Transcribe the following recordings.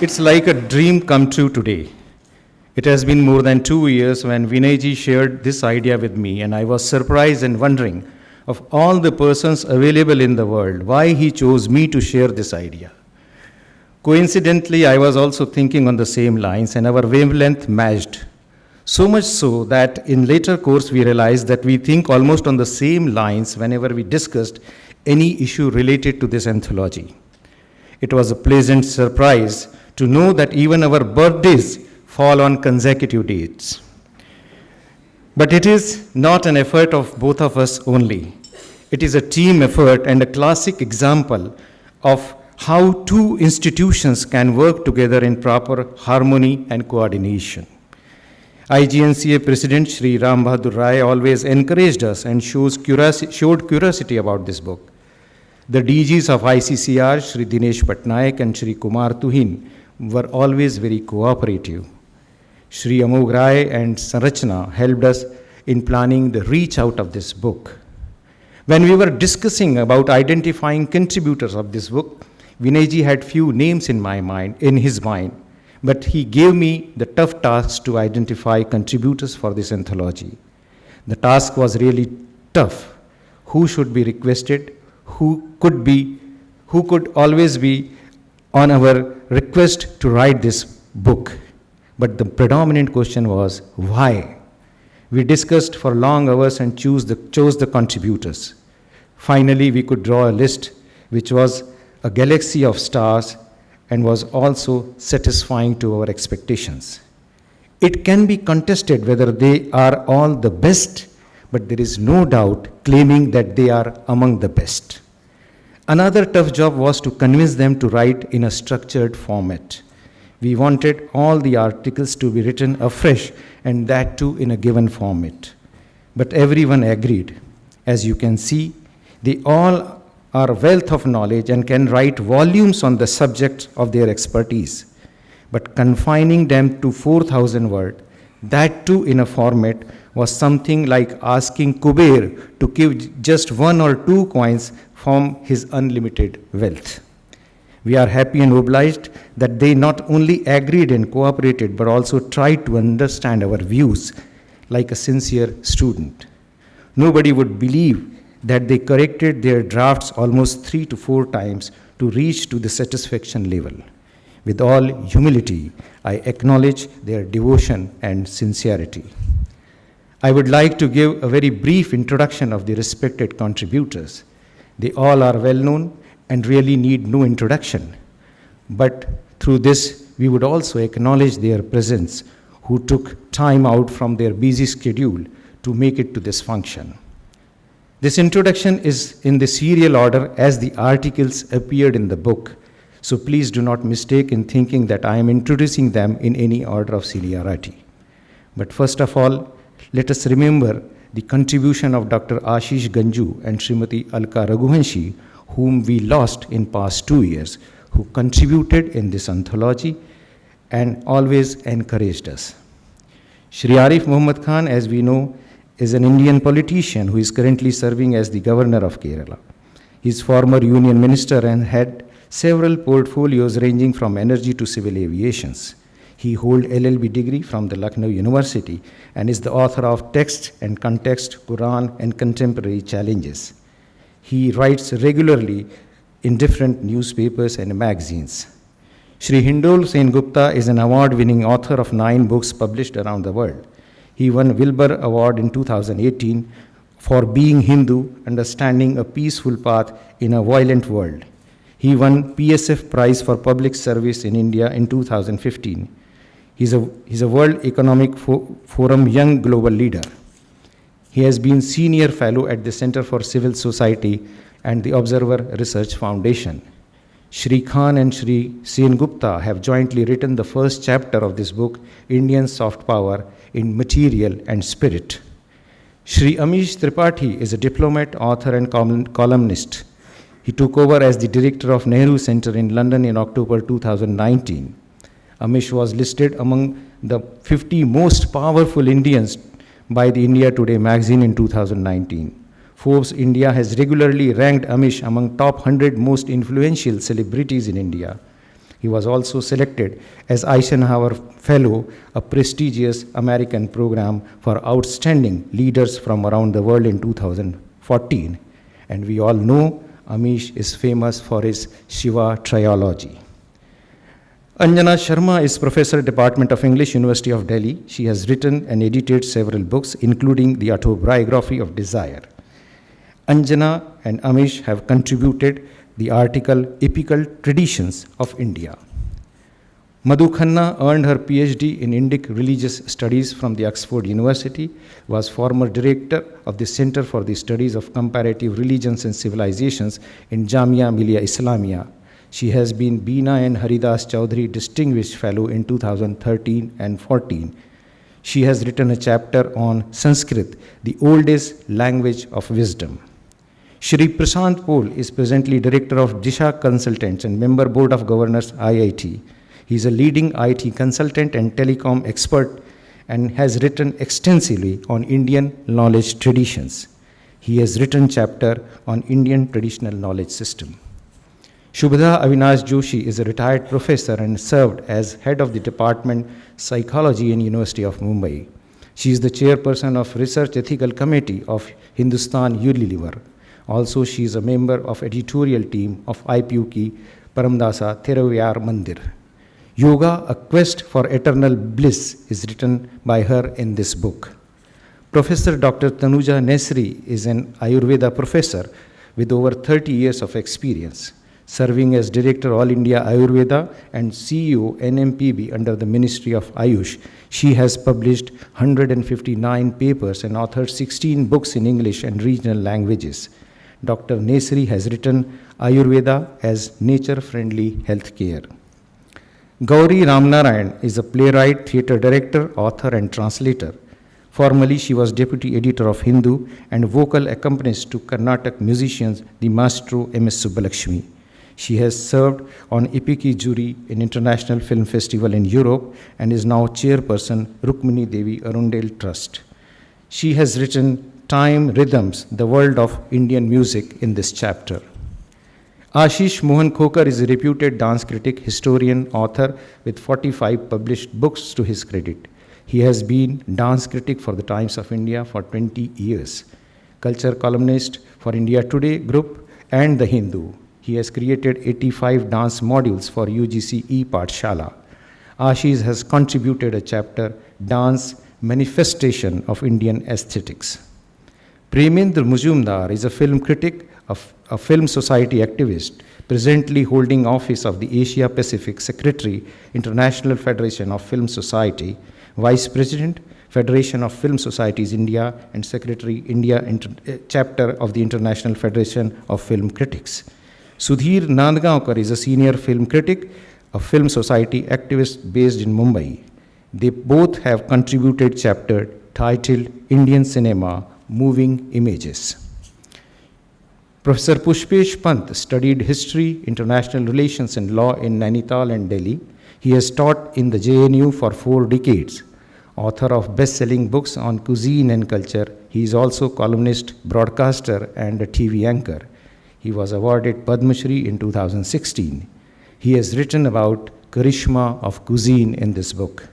It's like a dream come true today. It has been more than 2 years when Vinayji shared this idea with me, and I was surprised and wondering, of all the persons available in the world, why he chose me to share this idea. Coincidentally, I was also thinking on the same lines, and our wavelength matched. So much so that in later course we realized that we think almost on the same lines whenever we discussed any issue related to this anthology. It was a pleasant surprise to know that even our birthdays fall on consecutive dates. But it is not an effort of both of us only. It is a team effort and a classic example of how two institutions can work together in proper harmony and coordination. IGNCA President Shri Ram Bahadur Rai always encouraged us and showed curiosity about this book. The DGs of ICCR, Shri Dinesh Patnaik and Shri Kumar Tuhin, were always very cooperative. Shri Amog Rai and Sarachna helped us in planning the reach out of this book. When we were discussing about identifying contributors of this book, Vinayji had few names in his mind, but he gave me the tough task to identify contributors for this anthology. The task was really tough. Who should be requested? Who could always be on our request to write this book? But the predominant question was, why? We discussed for long hours and chose the contributors. Finally, we could draw a list which was a galaxy of stars and was also satisfying to our expectations. It can be contested whether they are all the best, but there is no doubt claiming that they are among the best. Another tough job was to convince them to write in a structured format. We wanted all the articles to be written afresh, and that too in a given format. But everyone agreed. As you can see, they all are a wealth of knowledge and can write volumes on the subject of their expertise. But confining them to 4,000 words, that too in a format, was something like asking Kuber to give just 1 or 2 coins from his unlimited wealth. We are happy and obliged that they not only agreed and cooperated, but also tried to understand our views like a sincere student. Nobody would believe that they corrected their drafts almost 3 to 4 times to reach to the satisfaction level. With all humility, I acknowledge their devotion and sincerity. I would like to give a very brief introduction of the respected contributors. They all are well known and really need no introduction. But through this, we would also acknowledge their presence, who took time out from their busy schedule to make it to this function. This introduction is in the serial order as the articles appeared in the book, so please do not mistake in thinking that I am introducing them in any order of seniority. But first of all, let us remember the contribution of Dr. Ashish Ganju and Srimati Alka Raghuvanshi, whom we lost in past 2 years, who contributed in this anthology and always encouraged us. Shri Aarif Muhammad Khan, as we know, is an Indian politician who is currently serving as the governor of Kerala. He is former union minister and had several portfolios ranging from energy to civil aviations. He holds LLB degree from the Lucknow University and is the author of Text and Context, Quran and Contemporary Challenges. He writes regularly in different newspapers and magazines. Shri Hindol Sen Gupta is an award-winning author of 9 books published around the world. He won Wilbur Award in 2018 for being Hindu, understanding a peaceful path in a violent world. He won PSF Prize for Public Service in India in 2015. He's a World Economic Forum Young Global Leader. He has been Senior Fellow at the Center for Civil Society and the Observer Research Foundation. Shri Khan and Shri Sen Gupta have jointly written the first chapter of this book, Indian Soft Power in Material and Spirit. Shri Amish Tripathi is a diplomat, author and columnist. He took over as the director of Nehru Center in London in October 2019. Amish was listed among the 50 most powerful Indians by the India Today magazine in 2019. Forbes India has regularly ranked Amish among top 100 most influential celebrities in India. He was also selected as Eisenhower Fellow, a prestigious American program for outstanding leaders from around the world in 2014. And we all know Amish is famous for his Shiva trilogy. Anjana Sharma is Professor, Department of English, University of Delhi. She has written and edited several books, including the autobiography of Desire. Anjana and Amish have contributed the article Epical Traditions of India. Madhu Khanna earned her PhD in Indic Religious Studies from the Oxford University, was former director of the Center for the Studies of Comparative Religions and Civilizations in Jamia Millia Islamia. She has been Beena and Haridas Chaudhary Distinguished Fellow in 2013 and 14. She has written a chapter on Sanskrit, the oldest language of wisdom. Shri Prashant Pol is presently Director of Disha Consultants and Member Board of Governors IIT. He is a leading IT consultant and telecom expert and has written extensively on Indian knowledge traditions. He has written chapter on Indian traditional knowledge system. Shubhda Avinash Joshi is a retired professor and served as head of the Department Psychology in University of Mumbai. She is the chairperson of Research Ethical Committee of Hindustan Unilever. Also, she is a member of editorial team of IPUK Paramdasa Theraviyar Mandir. Yoga, A Quest for Eternal Bliss is written by her in this book. Professor Dr. Tanuja Nesri is an Ayurveda professor with over 30 years of experience, serving as Director All India Ayurveda and CEO NMPB under the Ministry of Ayush. She has published 159 papers and authored 16 books in English and regional languages. Dr. Nesri has written Ayurveda as nature-friendly healthcare. Gauri Ramnarayan is a playwright, theatre director, author, and translator. Formerly, she was deputy editor of Hindu and vocal accompanist to Carnatic musicians, the maestro M.S. Subbalakshmi. She has served on Epiki jury in International Film Festival in Europe and is now chairperson Rukmini Devi Arundel Trust. She has written Time Rhythms, the World of Indian Music in this chapter. Ashish Mohan Khokar is a reputed dance critic, historian, author with 45 published books to his credit. He has been dance critic for the Times of India for 20 years, culture columnist for India Today Group and The Hindu. He has created 85 dance modules for UGC E-Pathshala. Ashish has contributed a chapter, Dance Manifestation of Indian Aesthetics. Premendra Mujumdar is a film critic, a film society activist, presently holding office of the Asia Pacific Secretary, International Federation of Film Society, Vice President, Federation of Film Societies India, and Secretary, India Chapter of the International Federation of Film Critics. Sudhir Nandgaonkar is a senior film critic, a film society activist based in Mumbai. They both have contributed chapter titled Indian Cinema, Moving Images. Professor Pushpesh Pant studied history, international relations and law in Nainital and Delhi. He has taught in the JNU for 4 decades. Author of best-selling books on cuisine and culture, he is also columnist, broadcaster and a TV anchor. He was awarded Padma Shri in 2016. He has written about charisma of cuisine in this book.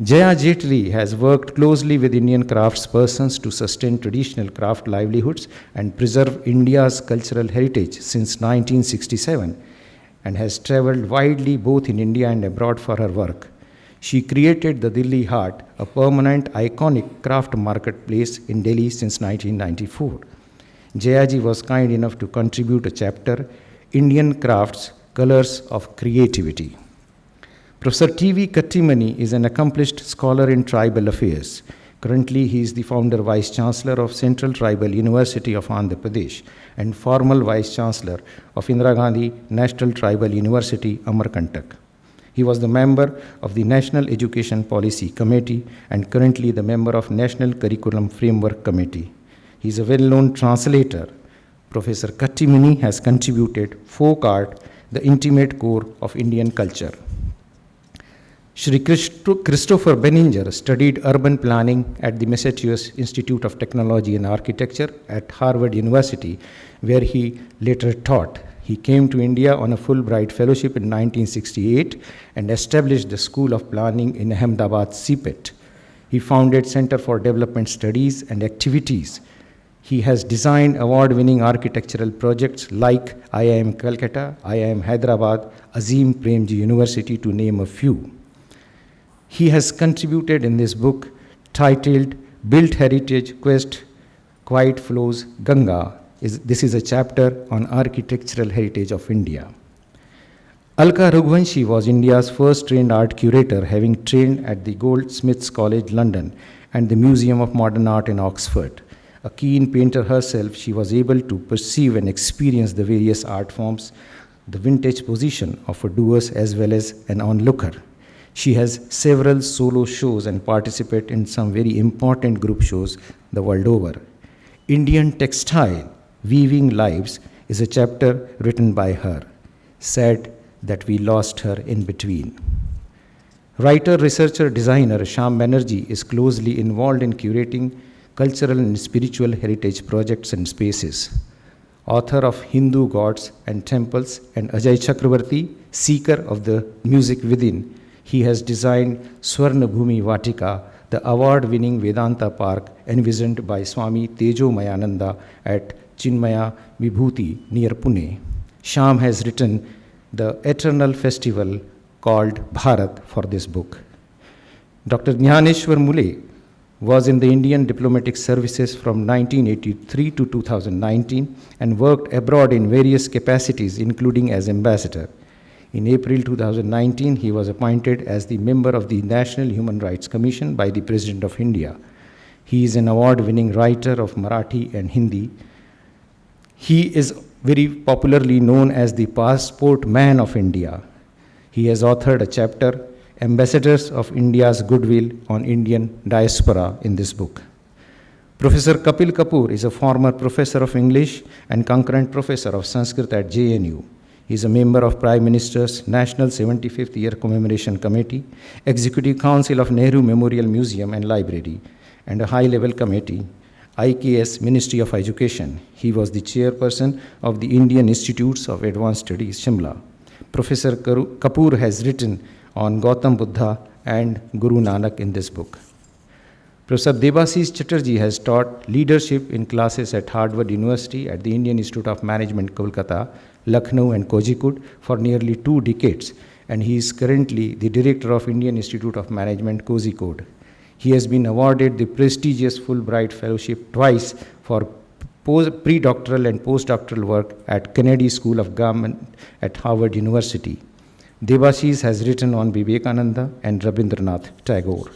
Jaya Jetli has worked closely with Indian craftspersons to sustain traditional craft livelihoods and preserve India's cultural heritage since 1967 and has traveled widely both in India and abroad for her work. She created the Delhi Haat, a permanent iconic craft marketplace in Delhi since 1994. Jayaji was kind enough to contribute a chapter, Indian Crafts, Colors of Creativity. Professor T.V. Kattimani is an accomplished scholar in tribal affairs. Currently, he is the founder Vice Chancellor of Central Tribal University of Andhra Pradesh and former Vice Chancellor of Indira Gandhi National Tribal University, Amarkantak. He was the member of the National Education Policy Committee and currently the member of National Curriculum Framework Committee. He is a well-known translator. Professor Kattimani has contributed folk art, the intimate core of Indian culture. Shri Christopher Benninger studied urban planning at the Massachusetts Institute of Technology and Architecture at Harvard University, where he later taught. He came to India on a Fulbright fellowship in 1968 and established the School of Planning in Ahmedabad, CPET. He founded Center for Development Studies and Activities. He has designed award-winning architectural projects like IIM Calcutta, IIM Hyderabad, Azim Premji University, to name a few. He has contributed in this book titled Built Heritage Quest, Quiet Flows Ganga. This is a chapter on architectural heritage of India. Alka Raghuvanshi was India's first trained art curator, having trained at the Goldsmiths College, London, and the Museum of Modern Art in Oxford. A keen painter herself, she was able to perceive and experience the various art forms, the vintage position of a doer as well as an onlooker. She has several solo shows and participates in some very important group shows the world over. Indian Textile, Weaving Lives is a chapter written by her. Sad that we lost her in between. Writer, researcher, designer Shyam Banerjee is closely involved in curating cultural and spiritual heritage projects and spaces. Author of Hindu Gods and Temples and Ajay Chakravarti, seeker of the music within, he has designed Swarna Bhumi Vatika, the award-winning Vedanta park envisioned by Swami Tejo Mayananda at Chinmaya Vibhuti near Pune. Shyam has written the eternal festival called Bharat for this book. Dr. Jnaneshwar Mule was in the Indian diplomatic services from 1983 to 2019 and worked abroad in various capacities, including as ambassador. In April 2019, he was appointed as the member of the National Human Rights Commission by the President of India. He is an award-winning writer of Marathi and Hindi. He is very popularly known as the passport man of India. He has authored a chapter, Ambassadors of India's Goodwill on Indian Diaspora, in this book. Professor Kapil Kapoor is a former professor of English and concurrent professor of Sanskrit at JNU. He is a member of Prime Minister's National 75th Year Commemoration Committee, Executive Council of Nehru Memorial Museum and Library, and a high-level committee, IKS Ministry of Education. He was the chairperson of the Indian Institutes of Advanced Studies, Shimla. Professor Kapoor has written on Gautam Buddha and Guru Nanak in this book. Professor Debashish Chatterjee has taught leadership in classes at Harvard University, at the Indian Institute of Management, Kolkata, Lucknow and Kozhikode for nearly 2 decades, and he is currently the director of Indian Institute of Management, Kozhikode. He has been awarded the prestigious Fulbright Fellowship twice for pre-doctoral and postdoctoral work at Kennedy School of Government at Harvard University. Debashish has written on Vivekananda and Rabindranath Tagore.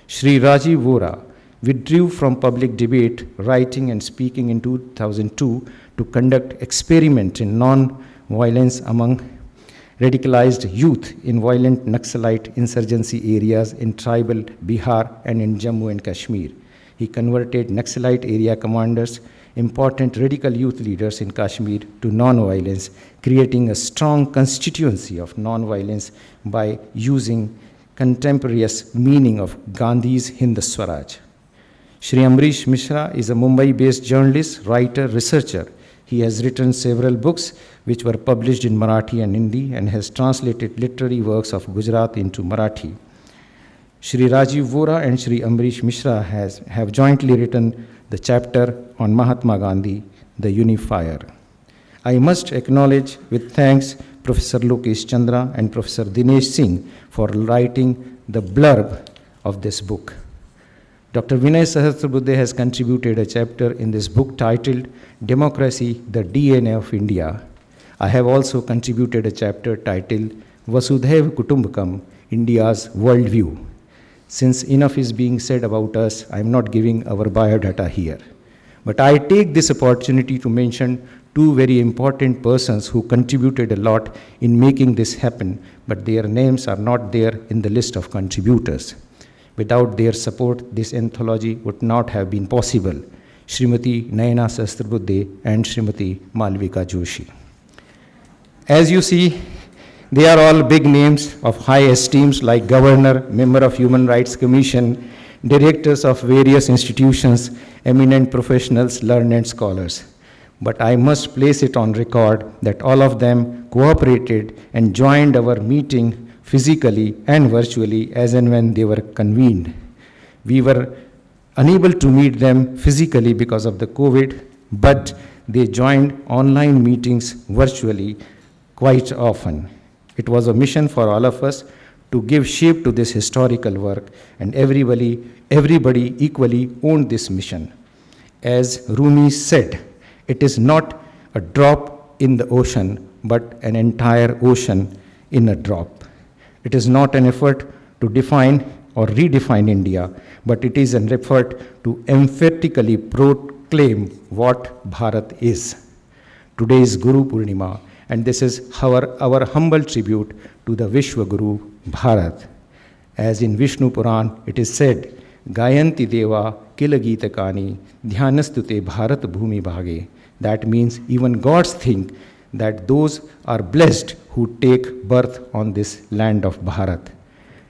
Shri Rajiv Vora withdrew from public debate, writing and speaking in 2002 to conduct experiment in non-violence among radicalized youth in violent Naxalite insurgency areas in tribal Bihar and in Jammu and Kashmir. He converted Naxalite area commanders, important radical youth leaders in Kashmir, to non-violence, creating a strong constituency of non-violence by using contemporaneous meaning of Gandhi's Hind Swaraj. Shri Amrish Mishra is a Mumbai-based journalist, writer, researcher. He has written several books which were published in Marathi and Hindi and has translated literary works of Gujarat into Marathi. Shri Rajiv Vora and Shri Amrish Mishra have jointly written the chapter on Mahatma Gandhi, the Unifier. I must acknowledge with thanks Professor Lokesh Chandra and Professor Dinesh Singh for writing the blurb of this book. Dr. Vinay Sahasrabuddhe has contributed a chapter in this book titled Democracy, the DNA of India. I have also contributed a chapter titled Vasudhaiva Kutumbakam, India's Worldview. Since enough is being said about us, I am not giving our biodata here. But I take this opportunity to mention 2 very important persons who contributed a lot in making this happen, but their names are not there in the list of contributors. Without their support, this anthology would not have been possible. Srimati Vinay Sahasrabuddhe and Srimati Malvika Joshi. As you see, they are all big names of high esteems like Governor, Member of Human Rights Commission, directors of various institutions, eminent professionals, learned scholars. But I must place it on record that all of them cooperated and joined our meeting physically and virtually as and when they were convened. We were unable to meet them physically because of the COVID, but they joined online meetings virtually quite often. It was a mission for all of us to give shape to this historical work, and everybody equally owned this mission. As Rumi said, it is not a drop in the ocean, but an entire ocean in a drop. It is not an effort to define or redefine India, but it is an effort to emphatically proclaim what Bharat is. Today is Guru Poornima, and this is our humble tribute to the Vishwa Guru Bharat. As in Vishnu Puran, it is said, Gayanti Deva Kila Gita Kani Dhyanastute Bharat Bhumi Bhage. That means even gods think that those are blessed who take birth on this land of Bharat.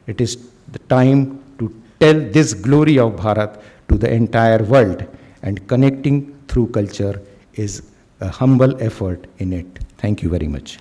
It is the time to tell this glory of Bharat to the entire world, and connecting through culture is a humble effort in it. Thank you very much.